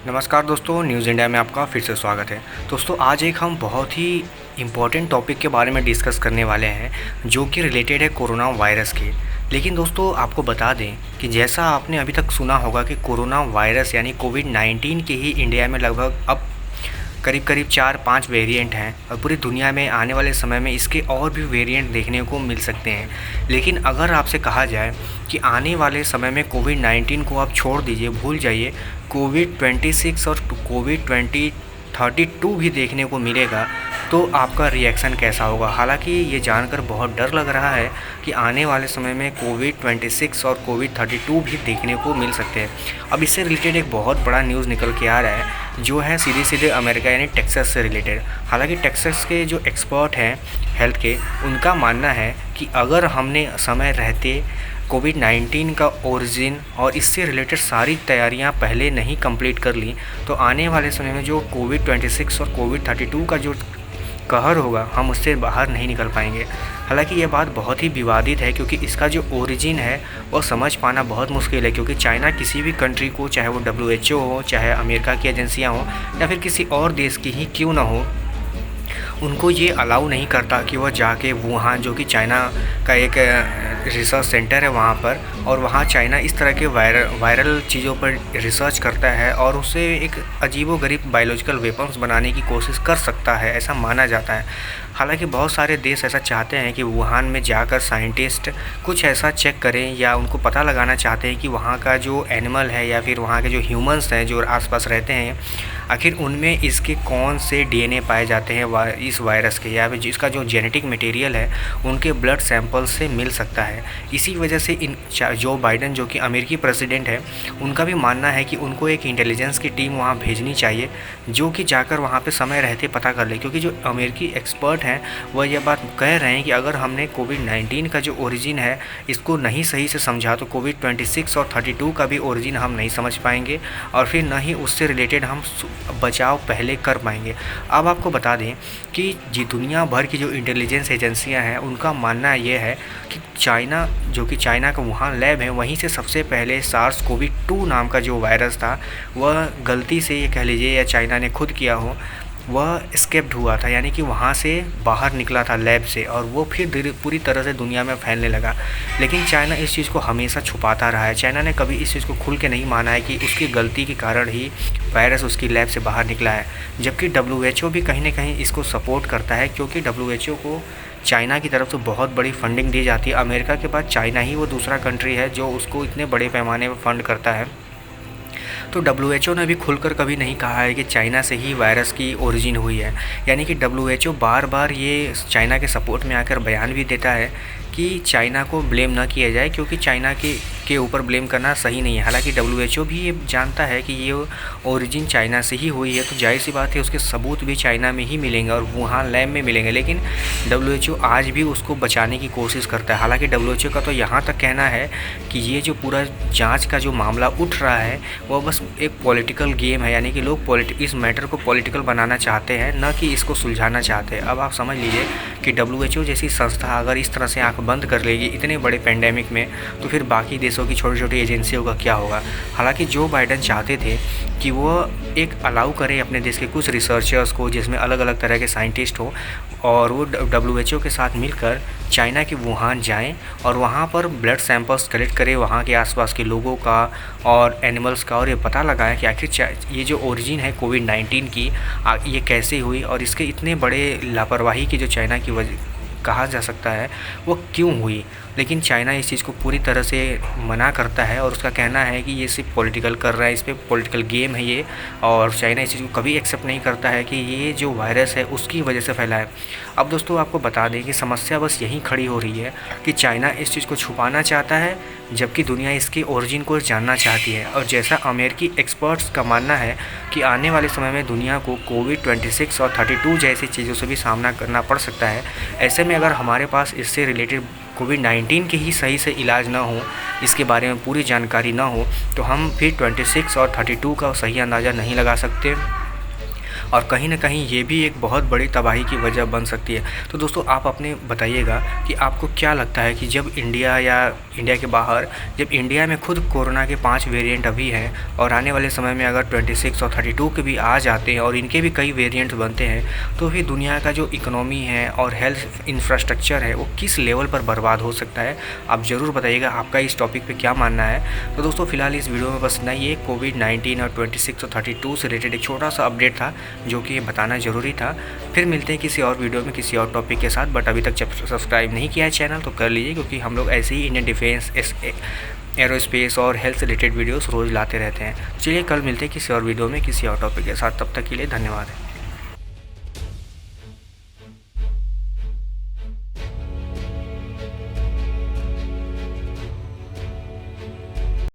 नमस्कार दोस्तों, news India में आपका फिर से स्वागत है। दोस्तों, आज एक हम बहुत ही इम्पोर्टेंट टॉपिक के बारे में डिस्कस करने वाले हैं जो कि रिलेटेड है कोरोना वायरस के। लेकिन दोस्तों, आपको बता दें कि जैसा आपने अभी तक सुना होगा कि कोरोना वायरस यानी कोविड-19 के ही इंडिया में लगभग अब करीब 4-5 वेरिएंट हैं और पूरी दुनिया में आने वाले समय में इसके और भी वेरिएंट देखने को मिल सकते हैं। लेकिन अगर आपसे कहा जाए कि आने वाले समय में कोविड-19 को आप छोड़ दीजिए, भूल जाइए, कोविड-26 और कोविड-2032 भी देखने को मिलेगा, तो आपका रिएक्शन कैसा होगा? हालांकि ये जानकर बहुत डर लग रहा है कि आने वाले समय में कोविड-26 और कोविड-32 भी देखने को मिल सकते हैं। अब इससे रिलेटेड एक बहुत बड़ा न्यूज़ निकल के आ रहा है जो है सीधे अमेरिका यानी टेक्सास से रिलेटेड। हालांकि टेक्सास के जो एक्सपर्ट हैं हेल्थ के, उनका मानना है कि अगर हमने समय रहते कोविड-19 का ओरिजिन और इससे रिलेटेड सारी तैयारियां पहले नहीं कंप्लीट कर ली, तो आने वाले समय में जो कोविड-26 और कोविड-32 का जो कहर होगा, हम उससे बाहर नहीं निकल पाएंगे। हालांकि ये बात बहुत ही विवादित है क्योंकि इसका जो ओरिजिन है वो समझ पाना बहुत मुश्किल है, क्योंकि चाइना किसी भी कंट्री को, चाहे वो WHO हो, चाहे अमेरिका की एजेंसियां हो या फिर किसी और देश की ही क्यों ना हो, उनको ये अलाउ नहीं करता कि वह जाके वुहान, जो कि चाइना का एक रिसर्च सेंटर है वहाँ पर, और वहाँ चाइना इस तरह के वायरल चीज़ों पर रिसर्च करता है और उससे एक अजीबोगरीब बायोलॉजिकल वेपन्स बनाने की कोशिश कर सकता है, ऐसा माना जाता है। हालांकि बहुत सारे देश ऐसा चाहते हैं कि वुहान में जाकर साइंटिस्ट कुछ ऐसा चेक करें या उनको पता लगाना चाहते हैं कि वहाँ का जो एनिमल है या फिर वहाँ के जो ह्यूमंस हैं जो आसपास रहते हैं, आखिर उनमें इसके कौन से DNA पाए जाते हैं इस वायरस के, या फिर जिसका जो जेनेटिक मटेरियल है उनके ब्लड सैंपल से मिल सकता है। इसी वजह से जो बाइडेन, जो कि अमेरिकी प्रेसिडेंट है, उनका भी मानना है कि उनको एक इंटेलिजेंस की टीम वहाँ भेजनी चाहिए जो कि जाकर वहाँ पे समय रहते पता कर ले, क्योंकि जो अमेरिकी एक्सपर्ट हैं वह यह बात कह रहे हैं कि अगर हमने कोविड-19 का जो ओरिजिन है इसको नहीं सही से समझा तो कोविड-26 और 32 का भी ओरिजिन हम नहीं समझ पाएंगे और फिर न ही उससे रिलेटेड हम बचाव पहले कर पाएंगे। अब आपको बता दें कि जी दुनिया भर की जो इंटेलिजेंस एजेंसियां हैं उनका मानना ये है कि चाइना, जो कि चाइना का वुहान लैब है, वहीं से सबसे पहले SARS-CoV-2 नाम का जो वायरस था वह गलती से, ये कह लीजिए, या चाइना ने खुद किया हो, वह एस्केप्ड हुआ था, यानी कि वहाँ से बाहर निकला था लैब से, और वो फिर पूरी तरह से दुनिया में फैलने लगा। लेकिन चाइना इस चीज़ को हमेशा छुपाता रहा है। चाइना ने कभी इस चीज़ को खुल के नहीं माना है कि उसकी गलती के कारण ही वायरस उसकी लैब से बाहर निकला है, जबकि WHO भी कहीं ना कहीं इसको सपोर्ट करता है, क्योंकि WHO को चाइना की तरफ से बहुत बड़ी फंडिंग दी जाती है। अमेरिका के बाद चाइना ही वो दूसरा कंट्री है जो उसको इतने बड़े पैमाने पर फंड करता है। तो WHO ने भी खुलकर कभी नहीं कहा है कि चाइना से ही वायरस की ओरिजिन हुई है, यानी कि WHO बार बार ये चाइना के सपोर्ट में आकर बयान भी देता है कि चाइना को ब्लेम ना किया जाए, क्योंकि चाइना के ऊपर ब्लेम करना सही नहीं है। हालांकि WHO भी ये जानता है कि ये ओरिजिन चाइना से ही हुई है, तो जाहिर सी बात है उसके सबूत भी चाइना में ही मिलेंगे और वहाँ लैब में मिलेंगे। लेकिन WHO आज भी उसको बचाने की कोशिश करता है। हालांकि WHO का तो यहाँ तक कहना है कि ये जो पूरा जांच का जो मामला उठ रहा है वह बस एक पॉलिटिकल गेम है, यानी कि लोग इस मैटर को पॉलिटिकल बनाना चाहते हैं, न कि इसको सुलझाना चाहते हैं। अब आप समझ लीजिए कि WHO जैसी संस्था अगर इस तरह से आँख बंद कर लेगी इतने बड़े पेंडेमिक में, तो फिर बाकी देशों की छोटी छोटी एजेंसियों का क्या होगा। हालांकि जो बाइडेन चाहते थे कि वो एक अलाउ करे अपने देश के कुछ रिसर्चर्स को, जिसमें अलग अलग तरह के साइंटिस्ट हो, और वो WHO के साथ मिलकर चाइना के वुहान जाएं और वहाँ पर ब्लड सैंपल्स कलेक्ट करें वहाँ के आसपास के लोगों का और एनिमल्स का, और ये पता लगाएं कि आखिर ये जो ओरिजिन है कोविड-19 की ये कैसे हुई और इसके इतने बड़े लापरवाही की जो चाइना की वजह कहा जा सकता है वो क्यों हुई। लेकिन चाइना इस चीज़ को पूरी तरह से मना करता है और उसका कहना है कि ये सिर्फ पॉलिटिकल कर रहा है, इस पर पॉलिटिकल गेम है ये, और चाइना इस चीज़ को कभी एक्सेप्ट नहीं करता है कि ये जो वायरस है उसकी वजह से फैला है। अब दोस्तों, आपको बता दें कि समस्या बस यहीं खड़ी हो रही है कि चाइना इस चीज़ को छुपाना चाहता है जबकि दुनिया इसके ओरिजिन को जानना चाहती है। और जैसा अमेरिकी एक्सपर्ट्स का मानना है कि आने वाले समय में दुनिया को कोविड-26 और 32 जैसी चीज़ों से भी सामना करना पड़ सकता है। ऐसे में अगर हमारे पास इससे रिलेटेड कोविड-19 के ही सही से इलाज ना हो, इसके बारे में पूरी जानकारी ना हो, तो हम फिर 26 और 32 का सही अंदाज़ा नहीं लगा सकते। और कहीं न कहीं ये भी एक बहुत बड़ी तबाही की वजह बन सकती है। तो दोस्तों आप अपने बताइएगा कि आपको क्या लगता है कि जब इंडिया या इंडिया के बाहर, जब इंडिया में खुद कोरोना के 5 वेरिएंट अभी हैं और आने वाले समय में अगर 26 और 32 के भी आ जाते हैं और इनके भी कई वेरिएंट्स बनते हैं, तो फिर दुनिया का जो इकोनॉमी है और हेल्थ इंफ्रास्ट्रक्चर है वो किस लेवल पर बर्बाद हो सकता है। आप ज़रूर बताइएगा आपका इस टॉपिक पे क्या मानना है। तो दोस्तों फिलहाल इस वीडियो में बस इतना ही। ये कोविड-19 और 26 और 32 से रिलेटेड एक छोटा सा अपडेट था जो कि बताना ज़रूरी था। फिर मिलते हैं किसी और वीडियो में किसी और टॉपिक के साथ। बट अभी तक जब सब्सक्राइब नहीं किया है चैनल तो कर लीजिए, क्योंकि हम लोग ऐसे ही इंडियन डिफेंस, एरोस्पेस और हेल्थ से रिलेटेड वीडियोस रोज़ लाते रहते हैं। चलिए कल मिलते हैं किसी और वीडियो में किसी और टॉपिक के साथ। तब तक के लिए धन्यवाद।